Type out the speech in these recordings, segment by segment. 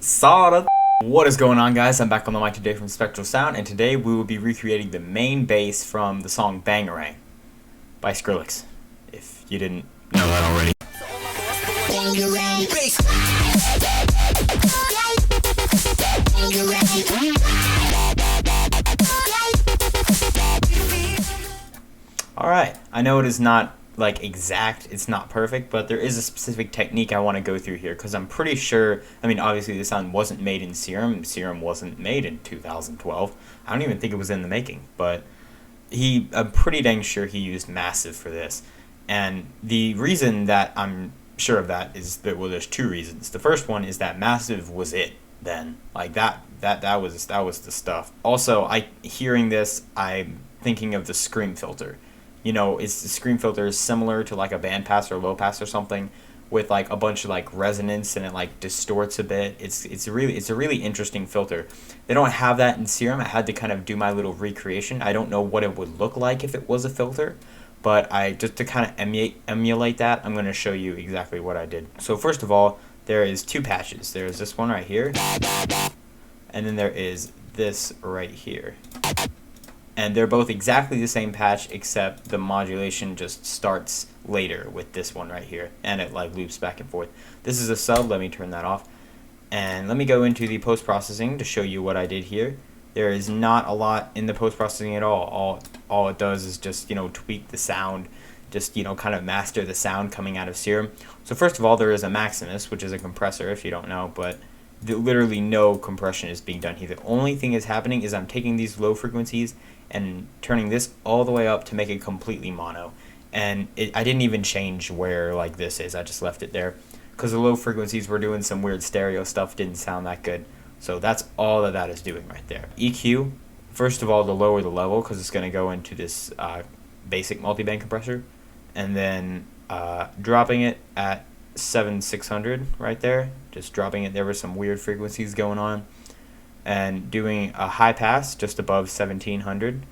Solid. What is going on, guys? I'm back on the mic today from Spectral Sound, and today we will be recreating the main bass from the song Bangarang by Skrillex, if you didn't know that already. Alright, I know it is not like exact, it's not perfect, but there is a specific technique I want to go through here, because I'm pretty sure, I mean, obviously the sound wasn't made in Serum. Serum wasn't made in 2012. I don't even think it was in the making, but I'm pretty dang sure he used Massive for this. And the reason that I'm sure of that is that, well, there's two reasons. The first one is that Massive was it then. Like that was the stuff. Also, hearing this, I'm thinking of the Scream filter. You know, the Scream filter is similar to like a bandpass or low pass or something, with like a bunch of like resonance, and it like distorts a bit. It's a really interesting filter. They don't have that in Serum. I had to kind of do my little recreation. I don't know what it would look like if it was a filter, but just to kind of emulate that, I'm going to show you exactly what I did. So first of all, there is two patches. There's this one right here, and then there is this right here. And they're both exactly the same patch, except the modulation just starts later with this one right here, and it like loops back and forth. This is a sub. Let me turn that off, and let me go into the post-processing to show you what I did here. There is not a lot in the post-processing at all. All it does is just, you know, tweak the sound, just, you know, kind of master the sound coming out of Serum. So first of all, there is a Maximus, which is a compressor if you don't know, but literally no compression is being done here. The only thing is happening is I'm taking these low frequencies and turning this all the way up to make it completely mono. And I didn't even change where like this is. I just left it there because the low frequencies were doing some weird stereo stuff, didn't sound that good. So that's all that is doing right there. EQ, first of all, to lower the level, because it's going to go into this basic multiband compressor, and then dropping it at 7600 right there, just dropping it. There were some weird frequencies going on, and doing a high pass just above 1700,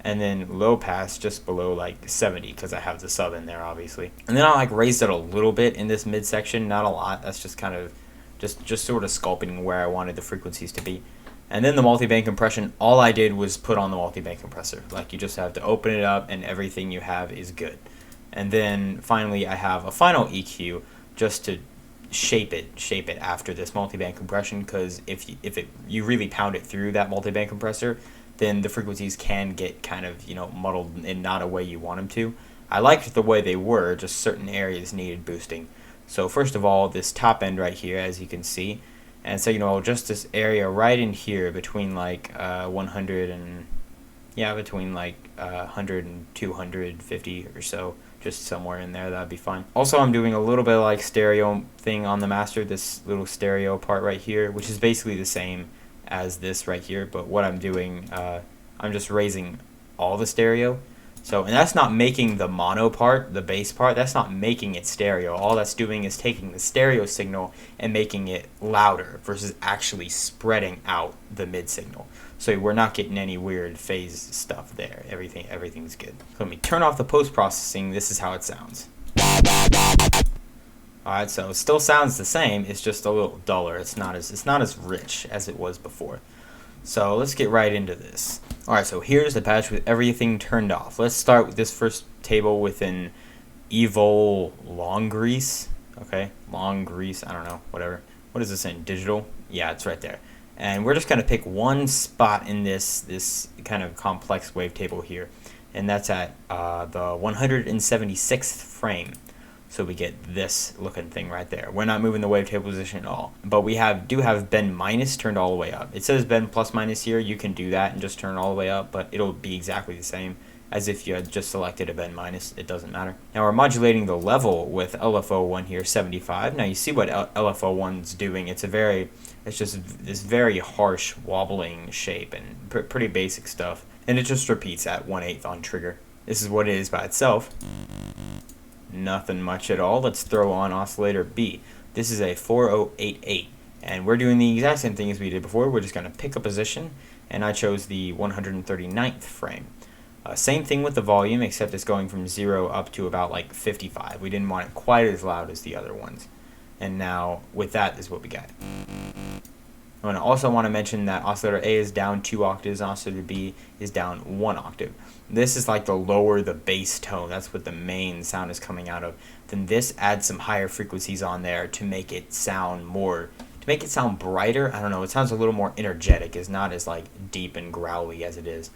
and then low pass just below like 70, because I have the sub in there obviously. And then I like raised it a little bit in this midsection, not a lot. That's just kind of just sort of sculpting where I wanted the frequencies to be. And then the multiband compression, all I did was put on the multiband compressor. Like, you just have to open it up and everything you have is good. And then finally I have a final EQ just to shape it after this multiband compression, because if you really pound it through that multiband compressor, then the frequencies can get kind of, you know, muddled in not a way you want them to. I liked the way they were, just certain areas needed boosting. So first of all, this top end right here, as you can see, and so, you know, just this area right in here between like 100 and, yeah, between like 100 and 250 or so, just somewhere in there, that'd be fine. Also, I'm doing a little bit of like stereo thing on the master, this little stereo part right here, which is basically the same as this right here, but what I'm doing, I'm just raising all the stereo. So, and that's not making the mono part, the bass part, that's not making it stereo. All that's doing is taking the stereo signal and making it louder versus actually spreading out the mid signal. So we're not getting any weird phase stuff there. Everything's good. So let me turn off the post-processing. This is how it sounds. Alright, so it still sounds the same, it's just a little duller. It's not as rich as it was before. So let's get right into this. Alright, so here's the patch with everything turned off. Let's start with this first table with an Evol long grease. Okay, long grease, I don't know, whatever. What is this in? Digital? Yeah, it's right there. And we're just going to pick one spot in this kind of complex wavetable here. And that's at the 176th frame. So we get this looking thing right there. We're not moving the wavetable position at all. But we do have bend minus turned all the way up. It says bend plus minus here. You can do that and just turn it all the way up, but it'll be exactly the same as if you had just selected a bend minus. It doesn't matter. Now we're modulating the level with LFO1 here, 75. Now you see what LFO1's doing. It's just this very harsh wobbling shape and pretty basic stuff. And it just repeats at 1/8 on trigger. This is what it is by itself. Nothing much at all. Let's throw on Oscillator B. This is a 4088, and we're doing the exact same thing as we did before. We're just going to pick a position, and I chose the 139th frame. Same thing with the volume, except it's going from 0 up to about like 55. We didn't want it quite as loud as the other ones. And now with that is what we got. I also want to mention that oscillator A is down 2 octaves, oscillator B is down 1 octave. This is like the lower the bass tone, that's what the main sound is coming out of. Then this adds some higher frequencies on there to make it sound more, to make it sound brighter. I don't know, it sounds a little more energetic. It's not as like deep and growly as it is.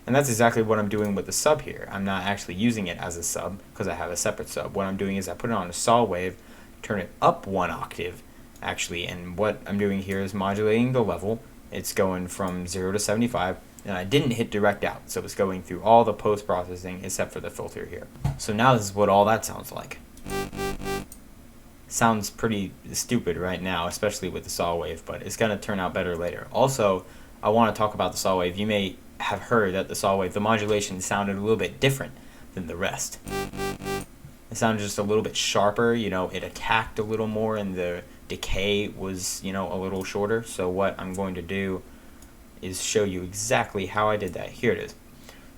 And that's exactly what I'm doing with the sub here. I'm not actually using it as a sub because I have a separate sub. What I'm doing is I put it on a saw wave, turn it up 1 octave actually, and what I'm doing here is modulating the level. It's going from 0 to 75, and I didn't hit direct out, so it's going through all the post-processing except for the filter here. So now this is what all that sounds like. Sounds pretty stupid right now, especially with the saw wave, but it's going to turn out better later. Also, I want to talk about the saw wave. You may have heard that the saw wave, the modulation sounded a little bit different than the rest. It sounded just a little bit sharper, you know, it attacked a little more, and the decay was, you know, a little shorter. So what I'm going to do is show you exactly how I did that. Here it is.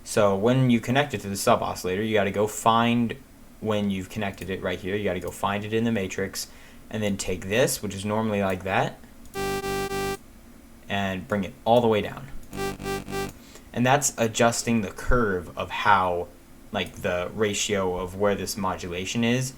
So when you connect it to the sub oscillator, you got to go find, when you've connected it right here, you got to go find it in the matrix, and then take this, which is normally like that, and bring it all the way down. And that's adjusting the curve of how, like the ratio of where this modulation is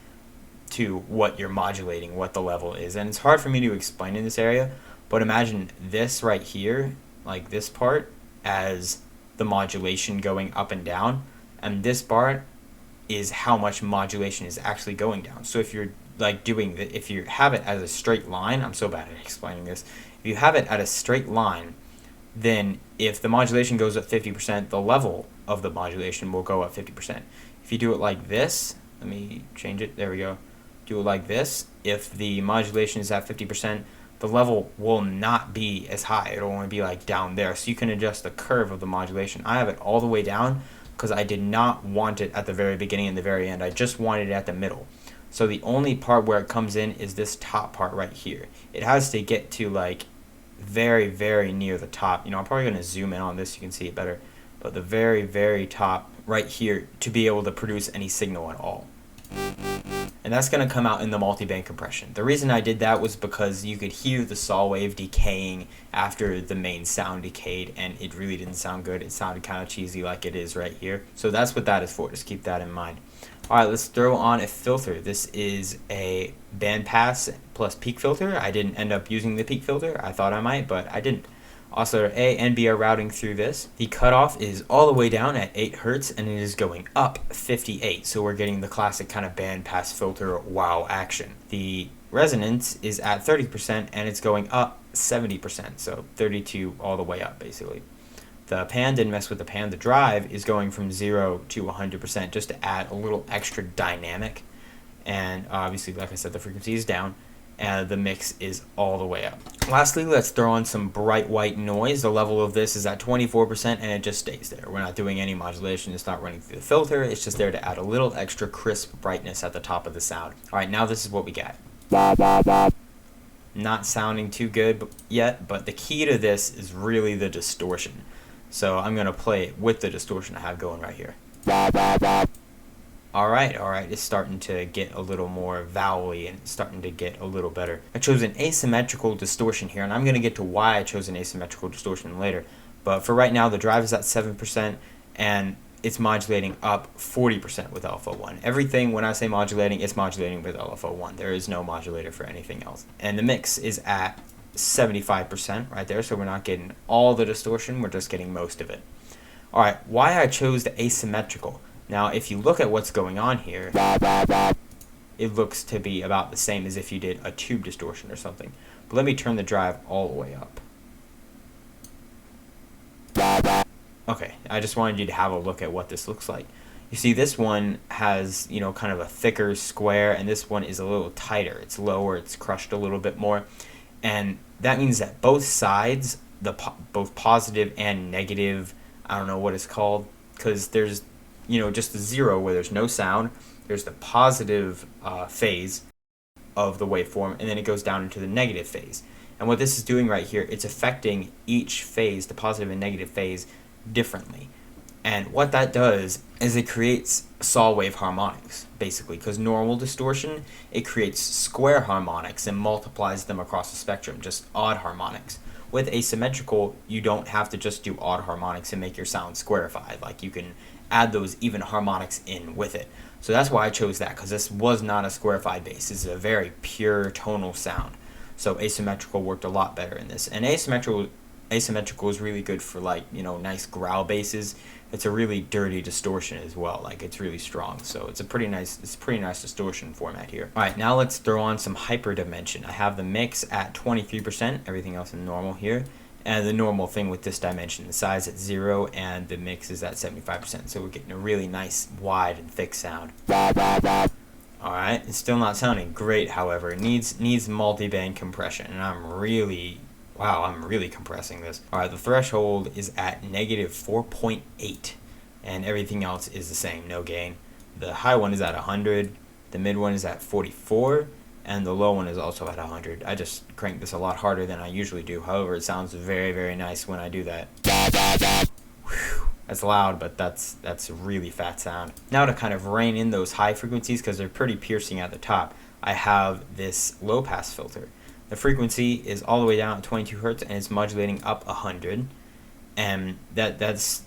to what you're modulating, what the level is. And it's hard for me to explain in this area, but imagine this right here, like this part, as the modulation going up and down, and this part is how much modulation is actually going down. So if you're like doing if you have it as a straight line, I'm so bad at explaining this, if you have it at a straight line, then if the modulation goes up 50%, the level of the modulation will go up 50%. If you do it like this, let me change it, there we go, do it like this, if the modulation is at 50%, the level will not be as high, it'll only be like down there. So you can adjust the curve of the modulation. I have it all the way down because I did not want it at the very beginning and the very end, I just wanted it at the middle. So the only part where it comes in is this top part right here. It has to get to like very, very near the top. You know, I'm probably going to zoom in on this so you can see it better, but the very, very top right here to be able to produce any signal at all. And that's going to come out in the multiband compression. The reason I did that was because you could hear the saw wave decaying after the main sound decayed, and it really didn't sound good. It sounded kind of cheesy like it is right here. So that's what that is for. Just keep that in mind. Alright, let's throw on a filter. This is a bandpass plus peak filter. I didn't end up using the peak filter. I thought I might, but I didn't. Oscillator A and B are routing through this. The cutoff is all the way down at 8 Hertz, and it is going up 58. So we're getting the classic kind of bandpass filter wow action. The resonance is at 30%, and it's going up 70%. So 32 all the way up, basically. The pan didn't mess with the pan. The drive is going from 0 to 100% just to add a little extra dynamic. And obviously, like I said, the frequency is down, and the mix is all the way up. Lastly, let's throw on some bright white noise. The level of this is at 24%, and it just stays there. We're not doing any modulation. It's not running through the filter. It's just there to add a little extra crisp brightness at the top of the sound. All right, now this is what we got. Not sounding too good yet, but the key to this is really the distortion. So I'm going to play it with the distortion I have going right here. Alright, it's starting to get a little more vowely and it's starting to get a little better. I chose an asymmetrical distortion here, and I'm going to get to why I chose an asymmetrical distortion later. But for right now, the drive is at 7%, and it's modulating up 40% with LFO1. Everything, when I say modulating, it's modulating with LFO1. There is no modulator for anything else. And the mix is at 75% right there, so we're not getting all the distortion, we're just getting most of it. Alright, why I chose the asymmetrical. Now, if you look at what's going on here, it looks to be about the same as if you did a tube distortion or something. But let me turn the drive all the way up. Okay, I just wanted you to have a look at what this looks like. You see, this one has, you know, kind of a thicker square, and this one is a little tighter. It's lower, it's crushed a little bit more. And that means that both sides, both positive and negative, I don't know what it's called, because there's, you know, just the zero where there's no sound. There's the positive phase of the waveform, and then it goes down into the negative phase. And what this is doing right here, it's affecting each phase, the positive and negative phase, differently. And what that does is it creates saw wave harmonics, basically, because normal distortion, it creates square harmonics and multiplies them across the spectrum, just odd harmonics. With asymmetrical, you don't have to just do odd harmonics and make your sound squarified. Like, you can add those even harmonics in with it. So that's why I chose that, because this was not a squarified bass. This is a very pure tonal sound. So asymmetrical worked a lot better in this. And asymmetrical is really good for, like, you know, nice growl basses. It's a really dirty distortion as well. Like, it's really strong. So it's a pretty nice distortion format here. All right, now let's throw on some hyper dimension. I have the mix at 23%, everything else is normal here. And the normal thing with this dimension, the size at 0 and the mix is at 75%. So we're getting a really nice wide and thick sound. Alright, it's still not sounding great, however. It needs multi-band compression, and I'm really compressing this. Alright, the threshold is at negative 4.8, and everything else is the same, no gain. The high one is at 100, the mid one is at 44, and the low one is also at 100. I just crank this a lot harder than I usually do. However, it sounds very, very nice when I do that. Whew. That's loud, but that's a really fat sound. Now to kind of rein in those high frequencies, because they're pretty piercing at the top, I have this low pass filter. The frequency is all the way down at 22 hertz, and it's modulating up 100. And that's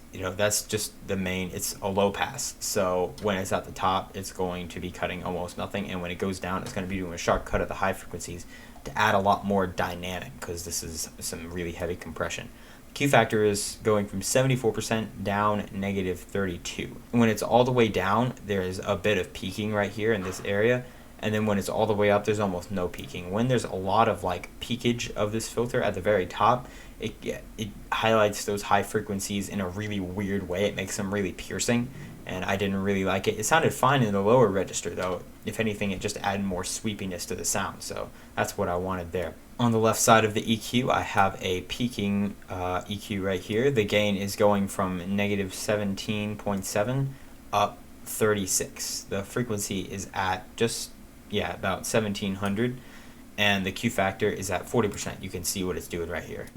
just the main. It's a low pass, so when it's at the top, it's going to be cutting almost nothing, and when it goes down, it's going to be doing a sharp cut at the high frequencies to add a lot more dynamic, because this is some really heavy compression. Q factor is going from 74% down negative 32. When it's all the way down, there's a bit of peaking right here in this area, and then when it's all the way up, there's almost no peaking. When there's a lot of like peakage of this filter at the very top, it highlights those high frequencies in a really weird way. It makes them really piercing, and I didn't really like it. It sounded fine in the lower register though. If anything, it just added more sweepiness to the sound, so that's what I wanted there. On the left side of the EQ, I have a peaking EQ right here. The gain is going from negative 17.7 up 36. The frequency is at just, about 1700. And the Q factor is at 40%. You can see what it's doing right here.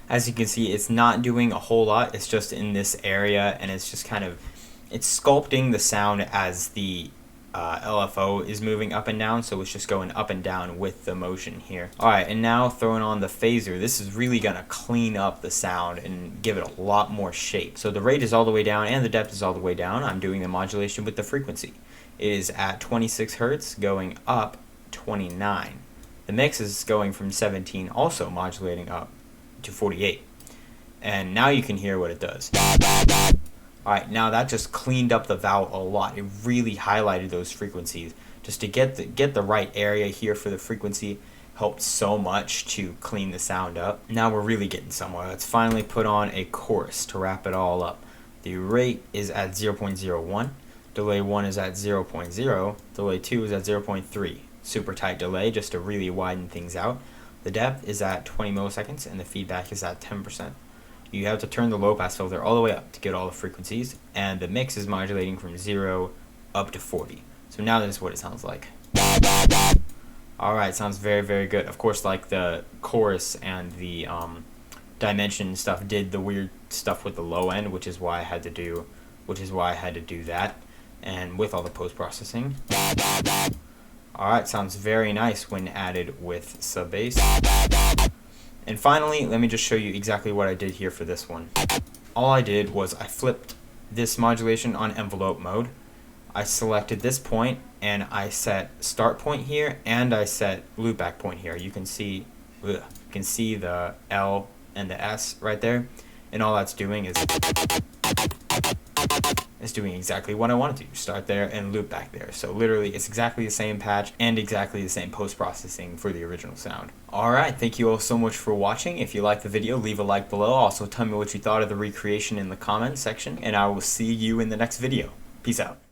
As you can see, it's not doing a whole lot. It's just in this area, and it's just kind of, it's sculpting the sound as the LFO is moving up and down, so it's just going up and down with the motion here. Alright, and now throwing on the phaser. This is really going to clean up the sound and give it a lot more shape. So the rate is all the way down and the depth is all the way down. I'm doing the modulation with the frequency. It is at 26 hertz going up 29. The mix is going from 17, also modulating up to 48. And now you can hear what it does. Alright, now that just cleaned up the vowel a lot. It really highlighted those frequencies. Just to get the right area here for the frequency helped so much to clean the sound up. Now we're really getting somewhere. Let's finally put on a chorus to wrap it all up. The rate is at 0.01. Delay 1 is at 0.0. Delay 2 is at 0.3. Super tight delay just to really widen things out. The depth is at 20 milliseconds and the feedback is at 10%. You have to turn the low pass filter all the way up to get all the frequencies, and the mix is modulating from 0 up to 40. So now this is what it sounds like. Alright, sounds very, very good. Of course, like the chorus and the dimension stuff did the weird stuff with the low end, which is why I had to do that, and with all the post-processing. Alright, sounds very nice when added with sub bass. And finally, let me just show you exactly what I did here for this one. All I did was I flipped this modulation on envelope mode. I selected this point and I set start point here and I set loopback point here. You can see the L and the S right there. And all that's doing is doing exactly what I wanted to. Start there and loop back there. So literally it's exactly the same patch and exactly the same post-processing for the original sound. Alright, thank you all so much for watching. If you liked the video, leave a like below. Also tell me what you thought of the recreation in the comments section, and I will see you in the next video. Peace out.